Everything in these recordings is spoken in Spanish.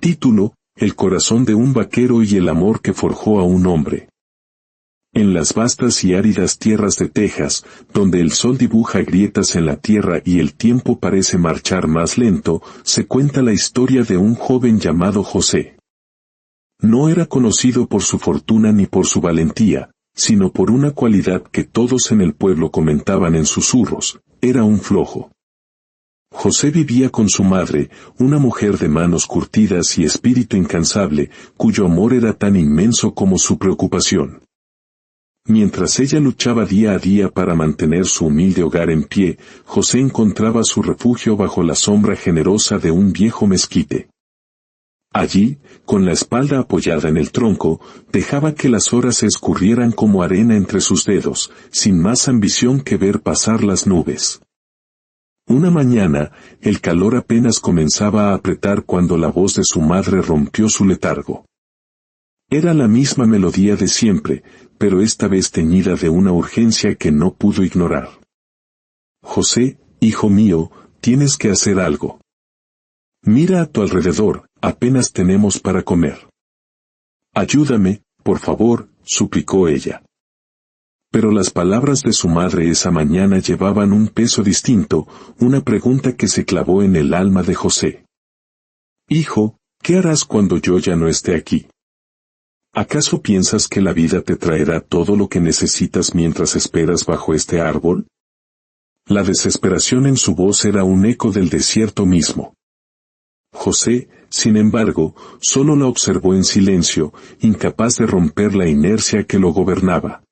Título: El corazón de un vaquero y el amor que forjó a un hombre. En las vastas y áridas tierras de Texas, donde el sol dibuja grietas en la tierra y el tiempo parece marchar más lento, se cuenta la historia de un joven llamado José. No era conocido por su fortuna ni por su valentía, sino por una cualidad que todos en el pueblo comentaban en susurros: era un flojo. José vivía con su madre, una mujer de manos curtidas y espíritu incansable, cuyo amor era tan inmenso como su preocupación. Mientras ella luchaba día a día para mantener su humilde hogar en pie, José encontraba su refugio bajo la sombra generosa de un viejo mezquite. Allí, con la espalda apoyada en el tronco, dejaba que las horas se escurrieran como arena entre sus dedos, sin más ambición que ver pasar las nubes. Una mañana, el calor apenas comenzaba a apretar cuando la voz de su madre rompió su letargo. Era la misma melodía de siempre, pero esta vez teñida de una urgencia que no pudo ignorar. José, hijo mío, tienes que hacer algo. Mira a tu alrededor, apenas tenemos para comer. Ayúdame, por favor, suplicó ella. Pero las palabras de su madre esa mañana llevaban un peso distinto, una pregunta que se clavó en el alma de José. Hijo, ¿qué harás cuando yo ya no esté aquí? ¿Acaso piensas que la vida te traerá todo lo que necesitas mientras esperas bajo este árbol? La desesperación en su voz era un eco del desierto mismo. José, sin embargo, solo la observó en silencio, incapaz de romper la inercia que lo gobernaba.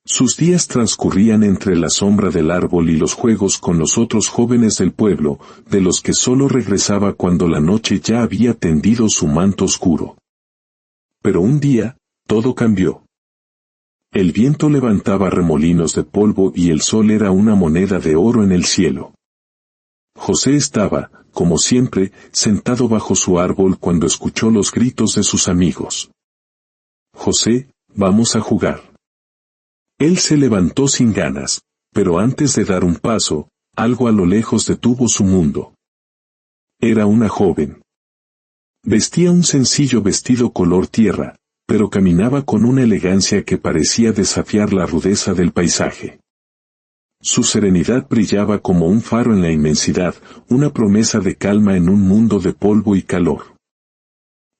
Sus días transcurrían entre la sombra del árbol y los juegos con los otros jóvenes del pueblo, de los que solo regresaba cuando la noche ya había tendido su manto oscuro. Pero un día, todo cambió. El viento levantaba remolinos de polvo y el sol era una moneda de oro en el cielo. José estaba, como siempre, sentado bajo su árbol cuando escuchó los gritos de sus amigos. José, vamos a jugar. Él se levantó sin ganas, pero antes de dar un paso, algo a lo lejos detuvo su mundo. Era una joven. Vestía un sencillo vestido color tierra, pero caminaba con una elegancia que parecía desafiar la rudeza del paisaje. Su serenidad brillaba como un faro en la inmensidad, una promesa de calma en un mundo de polvo y calor.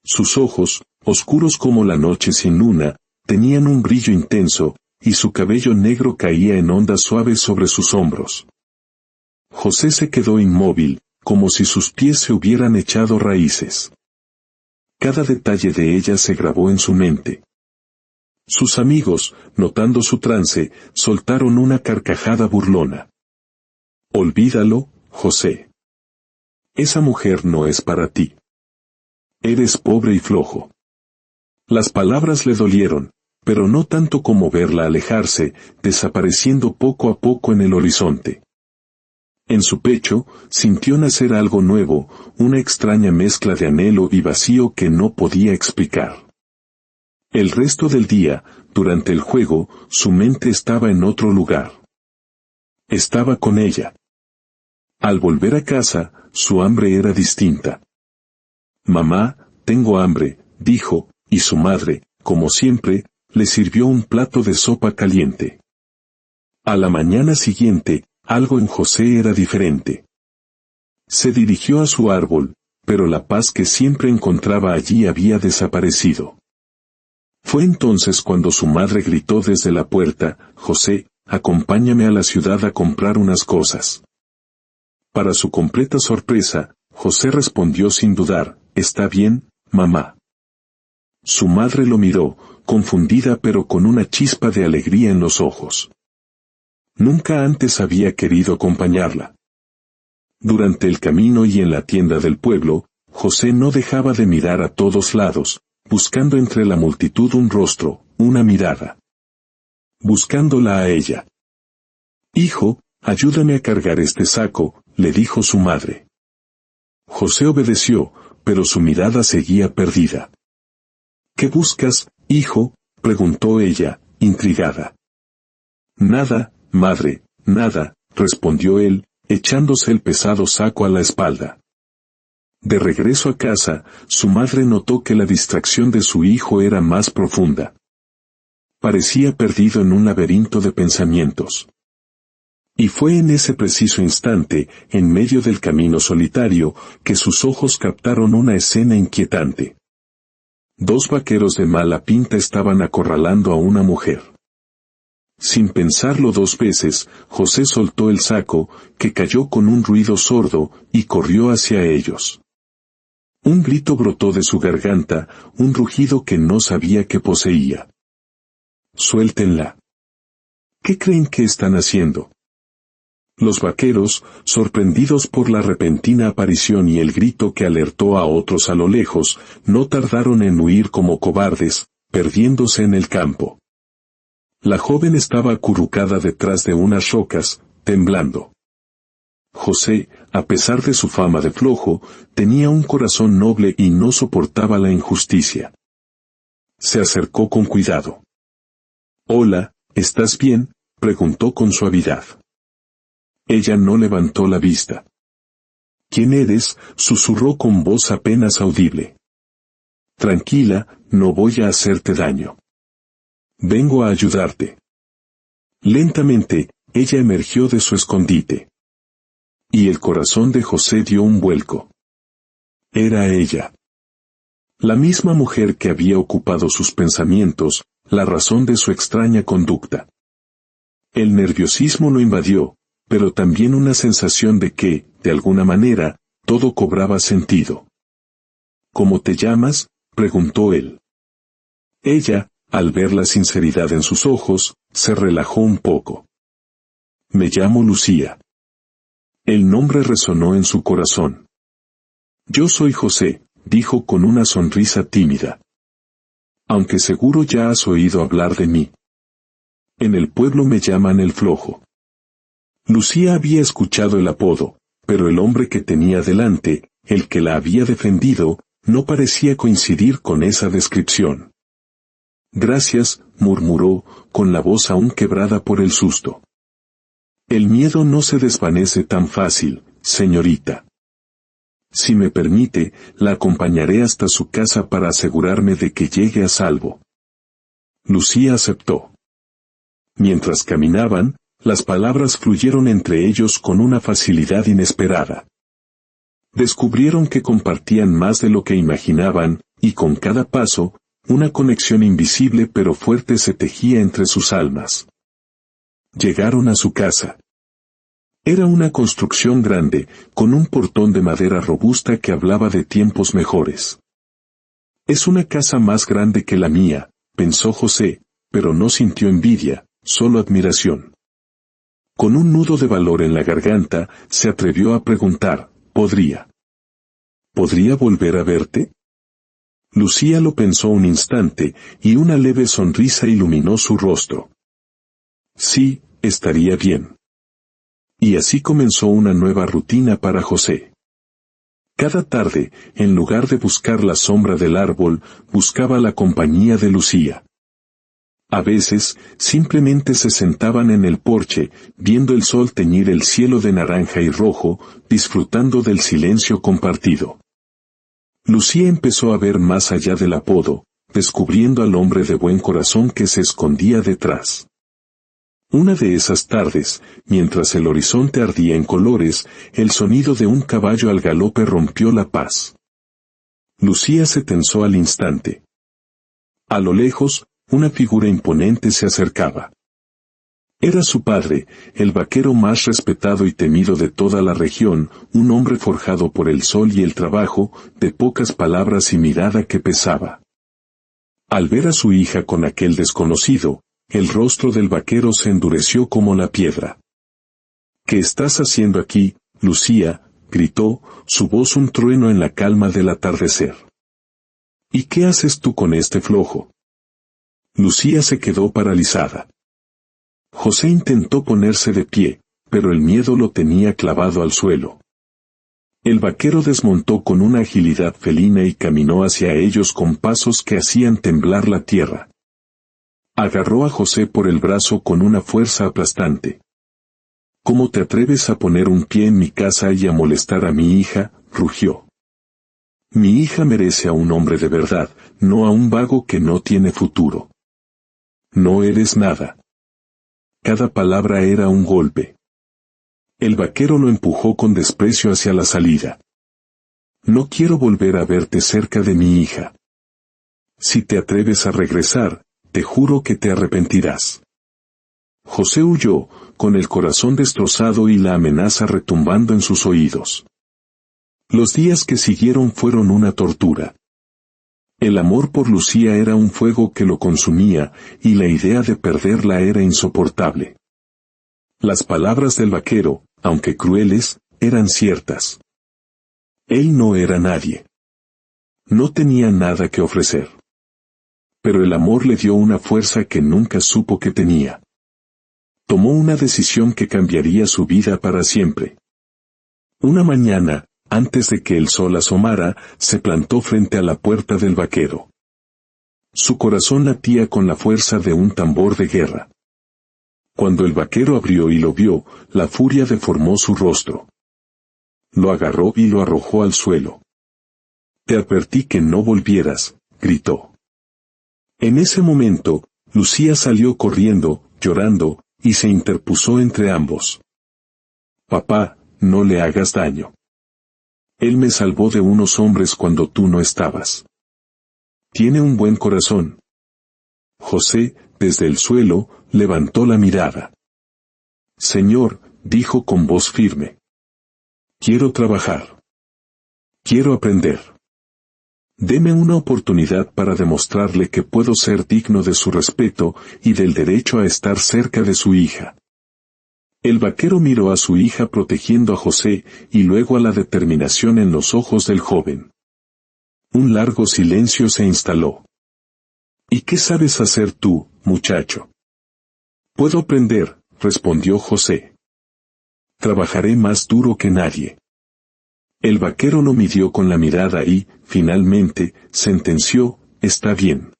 Sus ojos, oscuros como la noche sin luna, tenían un brillo intenso, y su cabello negro caía en ondas suaves sobre sus hombros. José se quedó inmóvil, como si sus pies se hubieran echado raíces. Cada detalle de ella se grabó en su mente. Sus amigos, notando su trance, soltaron una carcajada burlona. Olvídalo, José. Esa mujer no es para ti. Eres pobre y flojo. Las palabras le dolieron, pero no tanto como verla alejarse, desapareciendo poco a poco en el horizonte. En su pecho, sintió nacer algo nuevo, una extraña mezcla de anhelo y vacío que no podía explicar. El resto del día, durante el juego, su mente estaba en otro lugar. Estaba con ella. Al volver a casa, su hambre era distinta. Mamá, tengo hambre, dijo, y su madre, como siempre, le sirvió un plato de sopa caliente. A la mañana siguiente, algo en José era diferente. Se dirigió a su árbol, pero la paz que siempre encontraba allí había desaparecido. Fue entonces cuando su madre gritó desde la puerta: José, acompáñame a la ciudad a comprar unas cosas. Para su completa sorpresa, José respondió sin dudar: está bien, mamá. Su madre lo miró, confundida pero con una chispa de alegría en los ojos. Nunca antes había querido acompañarla. Durante el camino y en la tienda del pueblo, José no dejaba de mirar a todos lados, buscando entre la multitud un rostro, una mirada. Buscándola a ella. Hijo, ayúdame a cargar este saco, le dijo su madre. José obedeció, pero su mirada seguía perdida. ¿Qué buscas, hijo?, preguntó ella, intrigada. Nada, madre, nada, respondió él, echándose el pesado saco a la espalda. De regreso a casa, su madre notó que la distracción de su hijo era más profunda. Parecía perdido en un laberinto de pensamientos. Y fue en ese preciso instante, en medio del camino solitario, que sus ojos captaron una escena inquietante. 2 vaqueros de mala pinta estaban acorralando a una mujer. Sin pensarlo 2 veces, José soltó el saco, que cayó con un ruido sordo, y corrió hacia ellos. Un grito brotó de su garganta, un rugido que no sabía que poseía. «Suéltenla». «¿Qué creen que están haciendo?». Los vaqueros, sorprendidos por la repentina aparición y el grito que alertó a otros a lo lejos, no tardaron en huir como cobardes, perdiéndose en el campo. La joven estaba acurrucada detrás de unas rocas, temblando. José, a pesar de su fama de flojo, tenía un corazón noble y no soportaba la injusticia. Se acercó con cuidado. «Hola, ¿estás bien?», preguntó con suavidad. Ella no levantó la vista. «¿Quién eres?», susurró con voz apenas audible. «Tranquila, no voy a hacerte daño. Vengo a ayudarte». Lentamente, ella emergió de su escondite. Y el corazón de José dio un vuelco. Era ella. La misma mujer que había ocupado sus pensamientos, la razón de su extraña conducta. El nerviosismo lo invadió, pero también una sensación de que, de alguna manera, todo cobraba sentido. «¿Cómo te llamas?», preguntó él. Ella, al ver la sinceridad en sus ojos, se relajó un poco. «Me llamo Lucía». El nombre resonó en su corazón. «Yo soy José», dijo con una sonrisa tímida. «Aunque seguro ya has oído hablar de mí. En el pueblo me llaman el flojo». Lucía había escuchado el apodo, pero el hombre que tenía delante, el que la había defendido, no parecía coincidir con esa descripción. «Gracias», murmuró, con la voz aún quebrada por el susto. «El miedo no se desvanece tan fácil, señorita. Si me permite, la acompañaré hasta su casa para asegurarme de que llegue a salvo». Lucía aceptó. Mientras caminaban, las palabras fluyeron entre ellos con una facilidad inesperada. Descubrieron que compartían más de lo que imaginaban, y con cada paso, una conexión invisible pero fuerte se tejía entre sus almas. Llegaron a su casa. Era una construcción grande, con un portón de madera robusta que hablaba de tiempos mejores. «Es una casa más grande que la mía», pensó José, pero no sintió envidia, solo admiración. Con un nudo de valor en la garganta, se atrevió a preguntar, ¿podría volver a verte? Lucía lo pensó un instante, y una leve sonrisa iluminó su rostro. Sí, estaría bien. Y así comenzó una nueva rutina para José. Cada tarde, en lugar de buscar la sombra del árbol, buscaba la compañía de Lucía. A veces, simplemente se sentaban en el porche, viendo el sol teñir el cielo de naranja y rojo, disfrutando del silencio compartido. Lucía empezó a ver más allá del apodo, descubriendo al hombre de buen corazón que se escondía detrás. Una de esas tardes, mientras el horizonte ardía en colores, el sonido de un caballo al galope rompió la paz. Lucía se tensó al instante. A lo lejos, una figura imponente se acercaba. Era su padre, el vaquero más respetado y temido de toda la región, un hombre forjado por el sol y el trabajo, de pocas palabras y mirada que pesaba. Al ver a su hija con aquel desconocido, el rostro del vaquero se endureció como la piedra. «¿Qué estás haciendo aquí, Lucía?», gritó, su voz un trueno en la calma del atardecer. «¿Y qué haces tú con este flojo?». Lucía se quedó paralizada. José intentó ponerse de pie, pero el miedo lo tenía clavado al suelo. El vaquero desmontó con una agilidad felina y caminó hacia ellos con pasos que hacían temblar la tierra. Agarró a José por el brazo con una fuerza aplastante. «¿Cómo te atreves a poner un pie en mi casa y a molestar a mi hija?», rugió. Mi hija merece a un hombre de verdad, no a un vago que no tiene futuro. No eres nada. Cada palabra era un golpe. El vaquero lo empujó con desprecio hacia la salida. No quiero volver a verte cerca de mi hija. Si te atreves a regresar, te juro que te arrepentirás. José huyó, con el corazón destrozado y la amenaza retumbando en sus oídos. Los días que siguieron fueron una tortura. El amor por Lucía era un fuego que lo consumía, y la idea de perderla era insoportable. Las palabras del vaquero, aunque crueles, eran ciertas. Él no era nadie. No tenía nada que ofrecer. Pero el amor le dio una fuerza que nunca supo que tenía. Tomó una decisión que cambiaría su vida para siempre. Una mañana, antes de que el sol asomara, se plantó frente a la puerta del vaquero. Su corazón latía con la fuerza de un tambor de guerra. Cuando el vaquero abrió y lo vio, la furia deformó su rostro. Lo agarró y lo arrojó al suelo. Te advertí que no volvieras, gritó. En ese momento, Lucía salió corriendo, llorando, y se interpuso entre ambos. Papá, no le hagas daño. Él me salvó de unos hombres cuando tú no estabas. Tiene un buen corazón. José, desde el suelo, levantó la mirada. Señor, dijo con voz firme. Quiero trabajar. Quiero aprender. Deme una oportunidad para demostrarle que puedo ser digno de su respeto y del derecho a estar cerca de su hija. El vaquero miró a su hija protegiendo a José y luego a la determinación en los ojos del joven. Un largo silencio se instaló. ¿Y qué sabes hacer tú, muchacho? Puedo aprender, respondió José. Trabajaré más duro que nadie. El vaquero lo midió con la mirada y, finalmente, sentenció, está bien.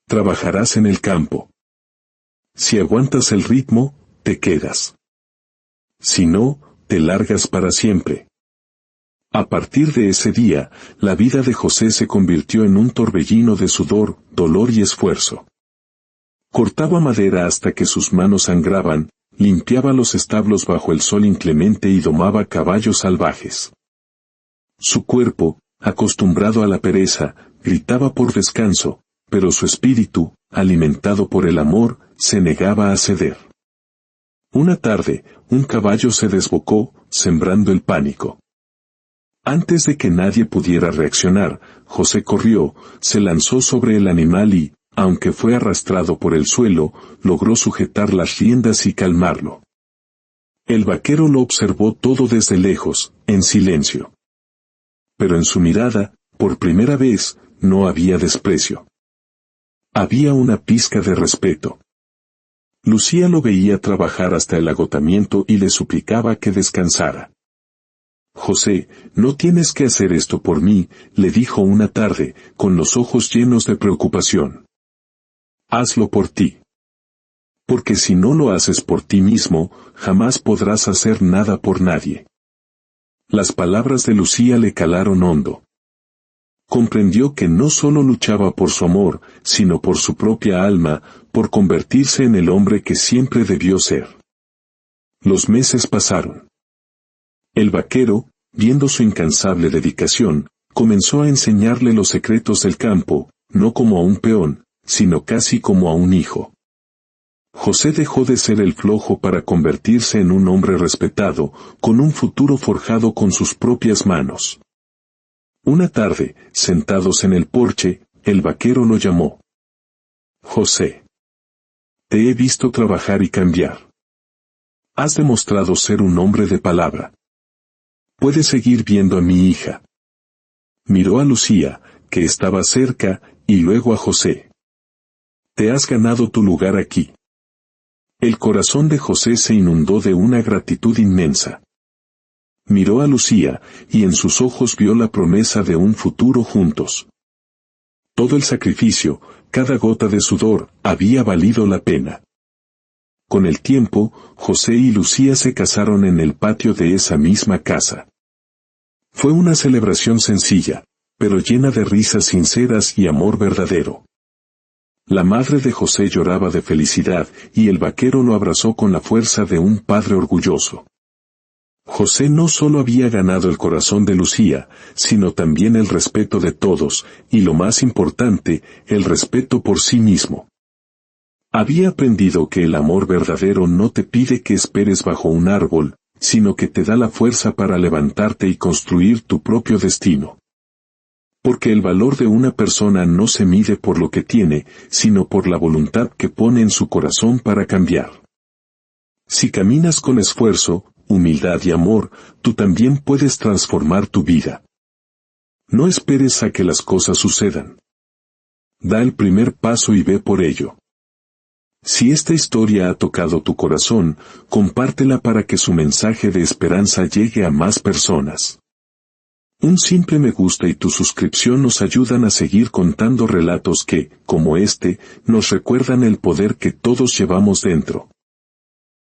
Trabajarás en el campo. Si aguantas el ritmo, te quedas. Si no, te largas para siempre. A partir de ese día, la vida de José se convirtió en un torbellino de sudor, dolor y esfuerzo. Cortaba madera hasta que sus manos sangraban, limpiaba los establos bajo el sol inclemente y domaba caballos salvajes. Su cuerpo, acostumbrado a la pereza, gritaba por descanso, pero su espíritu, alimentado por el amor, se negaba a ceder. Una tarde, un caballo se desbocó, sembrando el pánico. Antes de que nadie pudiera reaccionar, José corrió, se lanzó sobre el animal y, aunque fue arrastrado por el suelo, logró sujetar las riendas y calmarlo. El vaquero lo observó todo desde lejos, en silencio. Pero en su mirada, por primera vez, no había desprecio. Había una pizca de respeto. Lucía lo veía trabajar hasta el agotamiento y le suplicaba que descansara. José, no tienes que hacer esto por mí, le dijo una tarde, con los ojos llenos de preocupación. Hazlo por ti. Porque si no lo haces por ti mismo, jamás podrás hacer nada por nadie. Las palabras de Lucía le calaron hondo. Comprendió que no solo luchaba por su amor, sino por su propia alma, por convertirse en el hombre que siempre debió ser. Los meses pasaron. El vaquero, viendo su incansable dedicación, comenzó a enseñarle los secretos del campo, no como a un peón, sino casi como a un hijo. José dejó de ser el flojo para convertirse en un hombre respetado, con un futuro forjado con sus propias manos. Una tarde, sentados en el porche, el vaquero lo llamó. José. Te he visto trabajar y cambiar. Has demostrado ser un hombre de palabra. Puedes seguir viendo a mi hija. Miró a Lucía, que estaba cerca, y luego a José. Te has ganado tu lugar aquí. El corazón de José se inundó de una gratitud inmensa. Miró a Lucía, y en sus ojos vio la promesa de un futuro juntos. Todo el sacrificio, cada gota de sudor, había valido la pena. Con el tiempo, José y Lucía se casaron en el patio de esa misma casa. Fue una celebración sencilla, pero llena de risas sinceras y amor verdadero. La madre de José lloraba de felicidad y el vaquero lo abrazó con la fuerza de un padre orgulloso. José no solo había ganado el corazón de Lucía, sino también el respeto de todos, y lo más importante, el respeto por sí mismo. Había aprendido que el amor verdadero no te pide que esperes bajo un árbol, sino que te da la fuerza para levantarte y construir tu propio destino. Porque el valor de una persona no se mide por lo que tiene, sino por la voluntad que pone en su corazón para cambiar. Si caminas con esfuerzo, humildad y amor, tú también puedes transformar tu vida. No esperes a que las cosas sucedan. Da el primer paso y ve por ello. Si esta historia ha tocado tu corazón, compártela para que su mensaje de esperanza llegue a más personas. Un simple me gusta y tu suscripción nos ayudan a seguir contando relatos que, como este, nos recuerdan el poder que todos llevamos dentro.